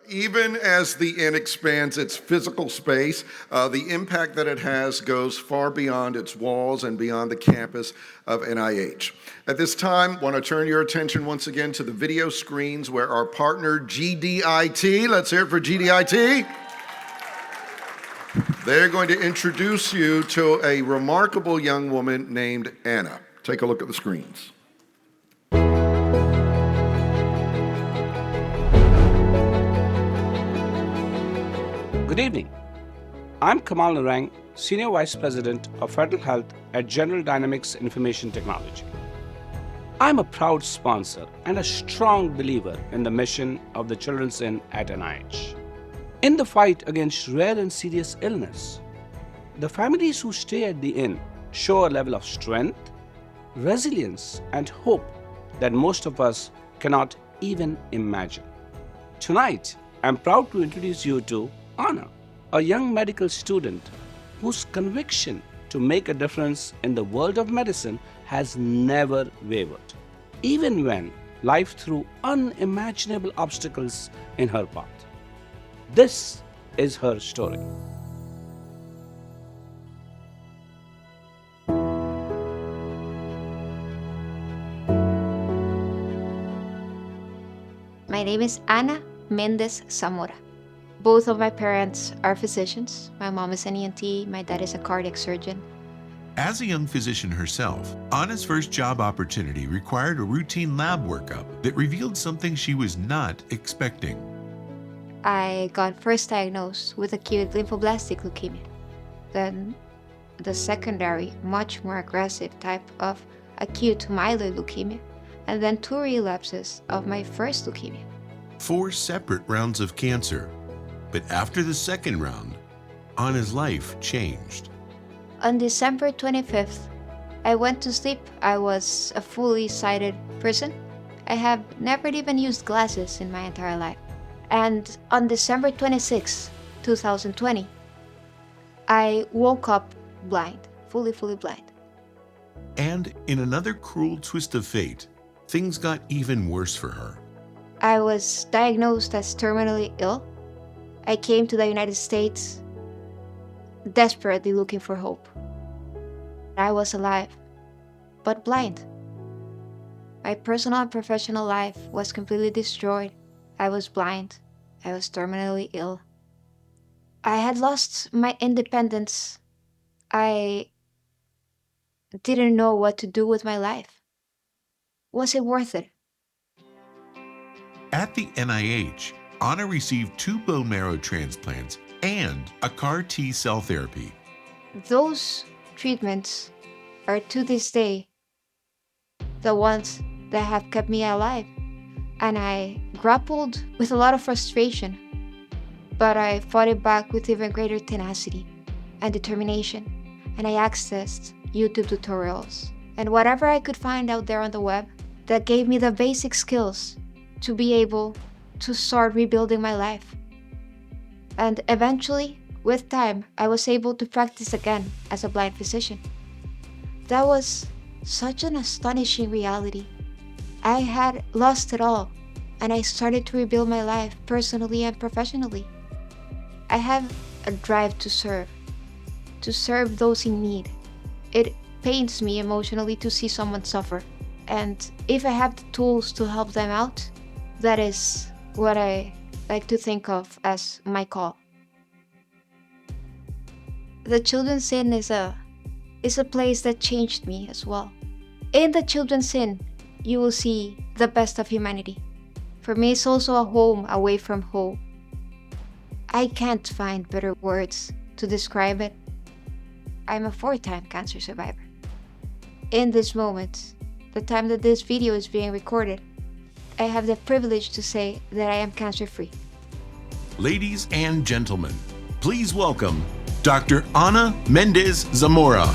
Even as the inn expands its physical space, the impact that it has goes far beyond its walls and beyond the campus of NIH. At this time, I want to turn your attention once again to the video screens where our partner GDIT, let's hear it for GDIT. They're going to introduce you to a remarkable young woman named Anna. Take a look at the screens. Good evening. I'm Kamal Narang, Senior Vice President of Federal Health at General Dynamics Information Technology. I'm a proud sponsor and a strong believer in the mission of the Children's Inn at NIH. In the fight against rare and serious illness, the families who stay at the inn show a level of strength, resilience, and hope that most of us cannot even imagine. Tonight, I'm proud to introduce you to Anna, a young medical student whose conviction to make a difference in the world of medicine has never wavered, even when life threw unimaginable obstacles in her path. This is her story. My name is Ana Méndez Zamora. Both of my parents are physicians. My mom is an ENT, my dad is a cardiac surgeon. As a young physician herself, Anna's first job opportunity required a routine lab workup that revealed something she was not expecting. I got first diagnosed with acute lymphoblastic leukemia. Then the secondary, much more aggressive type of acute myeloid leukemia, and then 2 relapses of my first leukemia. 4 separate rounds of cancer. But after the second round, Anna's life changed. On December 25th, I went to sleep. I was a fully sighted person. I have never even used glasses in my entire life. And on December 26th, 2020, I woke up blind, fully blind. And in another cruel twist of fate, things got even worse for her. I was diagnosed as terminally ill. I came to the United States desperately looking for hope. I was alive, but blind. My personal and professional life was completely destroyed. I was blind. I was terminally ill. I had lost my independence. I didn't know what to do with my life. Was it worth it? At the NIH, Anna received 2 bone marrow transplants and a CAR T-cell therapy. Those treatments are to this day the ones that have kept me alive. And I grappled with a lot of frustration, but I fought it back with even greater tenacity and determination. And I accessed YouTube tutorials and whatever I could find out there on the web that gave me the basic skills to be able to start rebuilding my life. And eventually, with time, I was able to practice again as a blind physician. That was such an astonishing reality. I had lost it all, and I started to rebuild my life personally and professionally. I have a drive to serve those in need. It pains me emotionally to see someone suffer, and if I have the tools to help them out, that is what I like to think of as my call. The Children's Inn is a place that changed me as well. In the Children's Inn, you will see the best of humanity. For me, it's also a home away from home. I can't find better words to describe it. I'm a 4-time cancer survivor. In this moment, the time that this video is being recorded, I have the privilege to say that I am cancer-free. Ladies and gentlemen, please welcome Dr. Ana Méndez Zamora.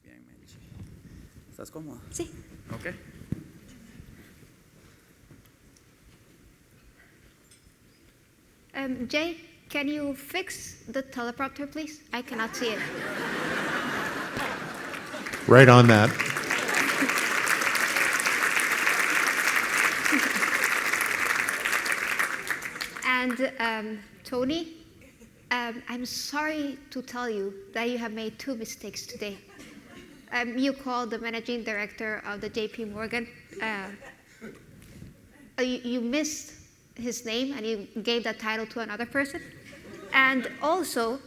Bien, Menchi. ¿Estás cómoda? Sí. Ok. Jay, can you fix the teleprompter, please? I cannot see it. Right on that. And Tony, I'm sorry to tell you that you have made 2 mistakes today. You called the managing director of the JP Morgan. You missed his name and you gave that title to another person. And also,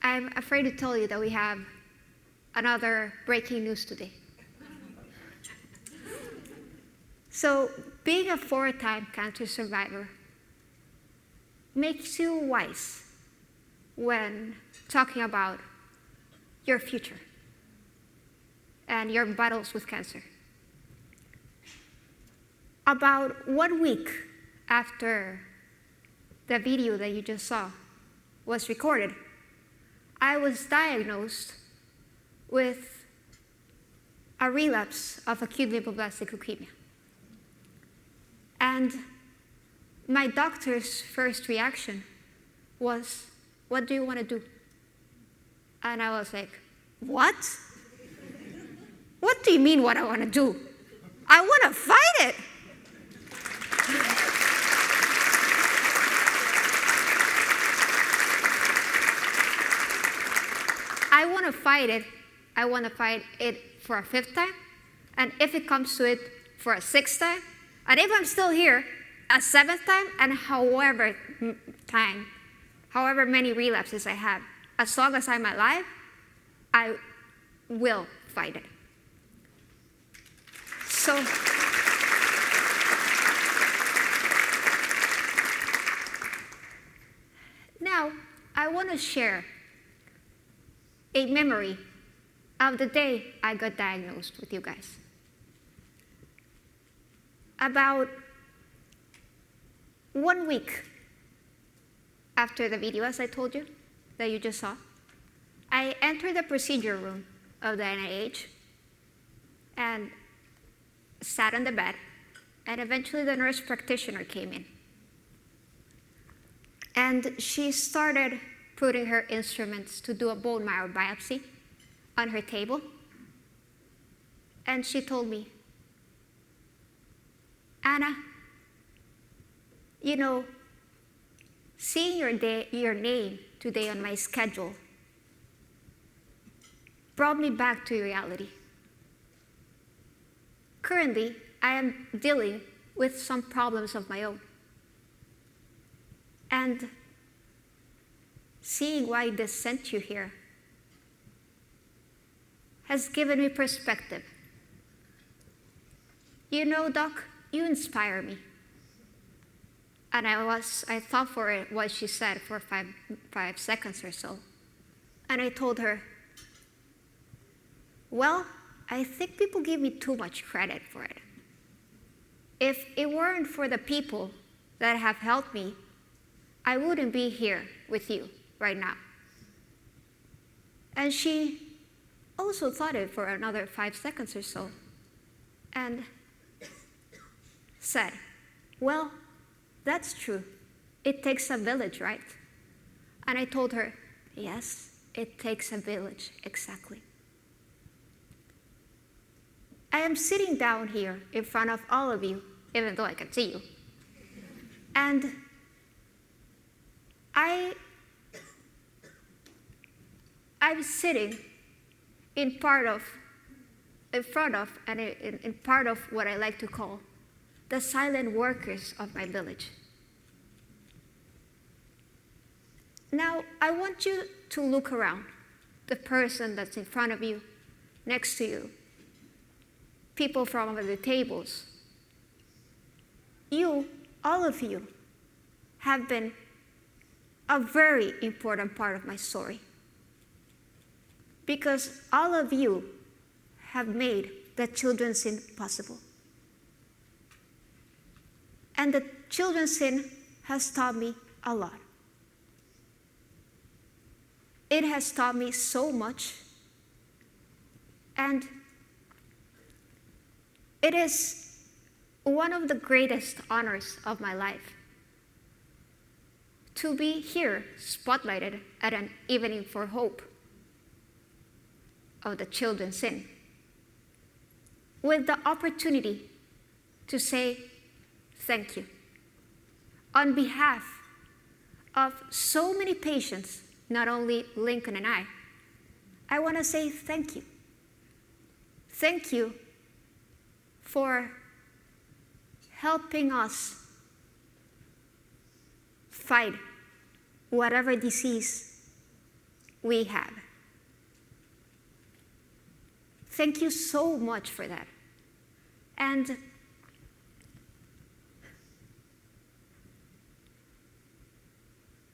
I'm afraid to tell you that we have another breaking news today. So, being a 4-time cancer survivor makes you wise when talking about your future and your battles with cancer. About 1 week after the video that you just saw was recorded, I was diagnosed with a relapse of acute lymphoblastic leukemia. And my doctor's first reaction was, "What do you want to do?" And I was like, "What? What do you mean what I want to do? I want to fight it." I want to fight it. I want to fight it for a 5th time. And if it comes to it, for a 6th time. And if I'm still here, a 7th time, and however many relapses I have, as long as I'm alive, I will fight it. So, now I want to share a memory of the day I got diagnosed with you guys. About 1 week after the video, as I told you, that you just saw, I entered the procedure room of the NIH and sat on the bed, and eventually the nurse practitioner came in. And she started putting her instruments to do a bone marrow biopsy on her table. And she told me, "Anna, you know, seeing your name today on my schedule brought me back to reality. Currently, I am dealing with some problems of my own. And seeing why this sent you here has given me perspective. You know, Doc, you inspire me." And I thought for what she said for five seconds or so. And I told her, "Well, I think people give me too much credit for it. If it weren't for the people that have helped me, I wouldn't be here with you right now." And she also thought it for another 5 seconds or so and said, "Well, that's true. It takes a village, right?" And I told her, "Yes, it takes a village, exactly." I am sitting down here in front of all of you, even though I can see you. And I'm sitting in front of what I like to call the silent workers of my village. Now, I want you to look around, the person that's in front of you, next to you, people from over the tables. You, all of you, have been a very important part of my story, because all of you have made the children's sin possible. And the children's sin has taught me a lot. It has taught me so much And it is one of the greatest honors of my life to be here, spotlighted at an evening for hope of the children's sin, with the opportunity to say thank you on behalf of so many patients, not only Lincoln and I want to say thank you. Thank you for helping us fight whatever disease we have. Thank you so much for that. And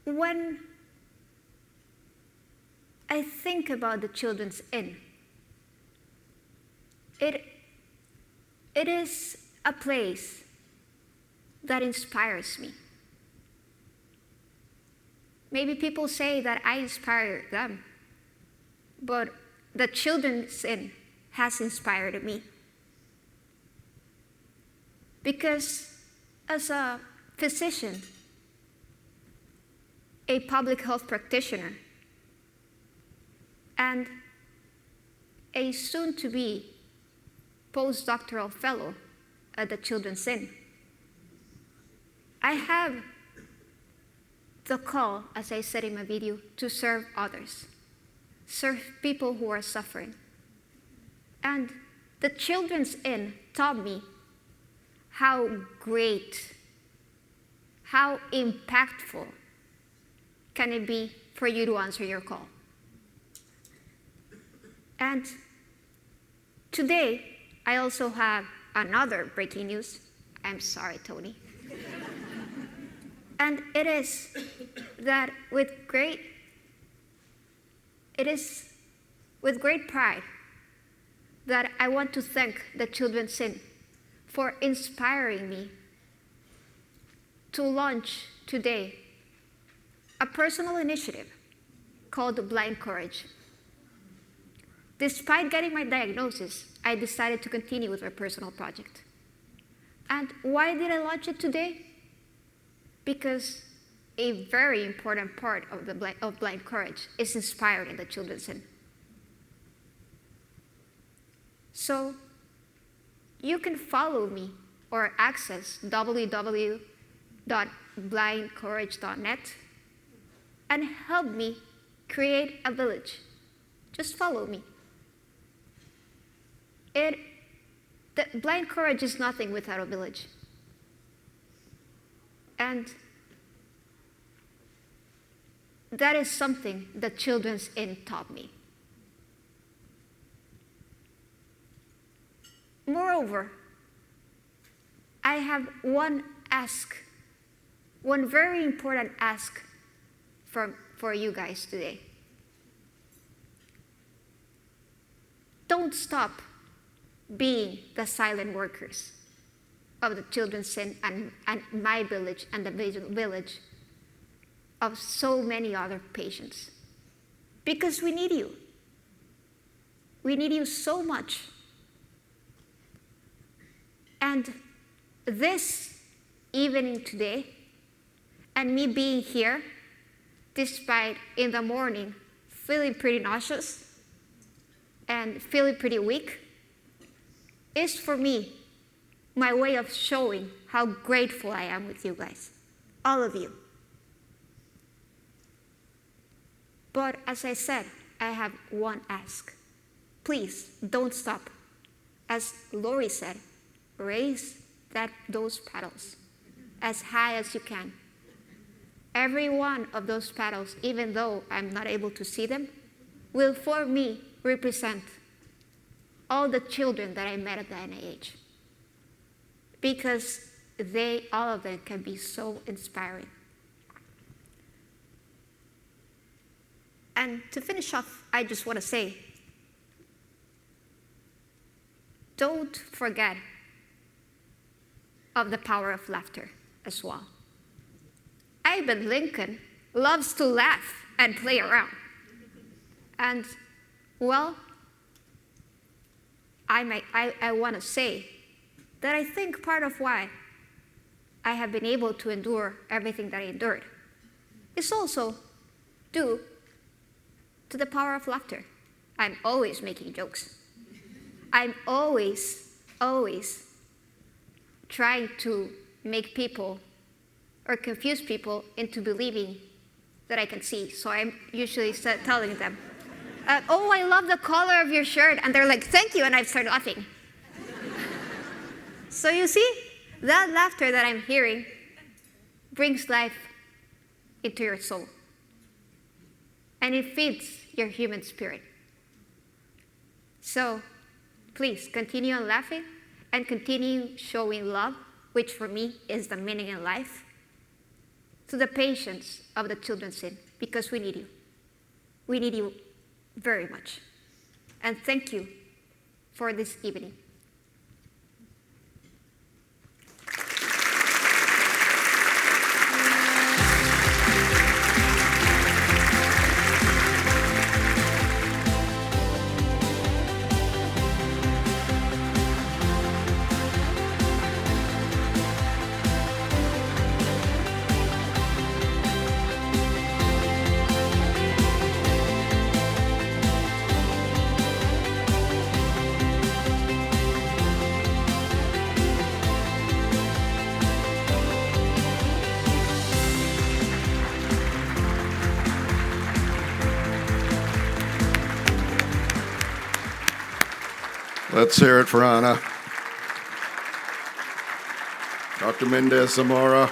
when I think about the Children's Inn, it is a place that inspires me. Maybe people say that I inspire them, but the Children's Inn has inspired me. Because as a physician, a public health practitioner, and a soon-to-be postdoctoral fellow at the Children's Inn, I have the call, as I said in my video, to serve others, serve people who are suffering. And the Children's Inn taught me how great, how impactful can it be for you to answer your call. And today, I also have another breaking news. I'm sorry, Tony. And it is that with great pride that I want to thank the Children's Inn for inspiring me to launch today a personal initiative called Blind Courage. Despite getting my diagnosis, I decided to continue with my personal project. And why did I launch it today? Because a very important part of Blind Courage is inspired in the Children's Inn. So you can follow me or access www.blindcourage.net and help me create a village. Just follow me. The Blind Courage is nothing without a village. And that is something the Children's Inn taught me. Moreover, I have one very important ask for you guys today. Don't stop being the silent workers of the Children's Inn and my village and the village of so many other patients. Because we need you. We need you so much. And this evening today, and me being here, despite in the morning feeling pretty nauseous and feeling pretty weak, is for me my way of showing how grateful I am with you guys, all of you. But as I said, I have one ask. Please don't stop. As Lori said, raise those paddles as high as you can. Every one of those paddles, even though I'm not able to see them, will for me represent all the children that I met at the NIH. Because all of them can be so inspiring. And to finish off, I just want to say, don't forget of the power of laughter as well. Ivan Lincoln loves to laugh and play around. And, well, I want to say that I think part of why I have been able to endure everything that I endured is also due to the power of laughter. I'm always making jokes. I'm always trying to make people or confuse people into believing that I can see. So I'm usually telling them, oh, I love the color of your shirt. And they're like, thank you. And I start laughing. So you see, that laughter that I'm hearing brings life into your soul. And it feeds your human spirit. So please continue on laughing and continue showing love, which for me is the meaning in life, to the patients of the children's inn, because we need you. We need you very much. And thank you for this evening. Let's hear it for Ana. Dr. Méndez Zamora.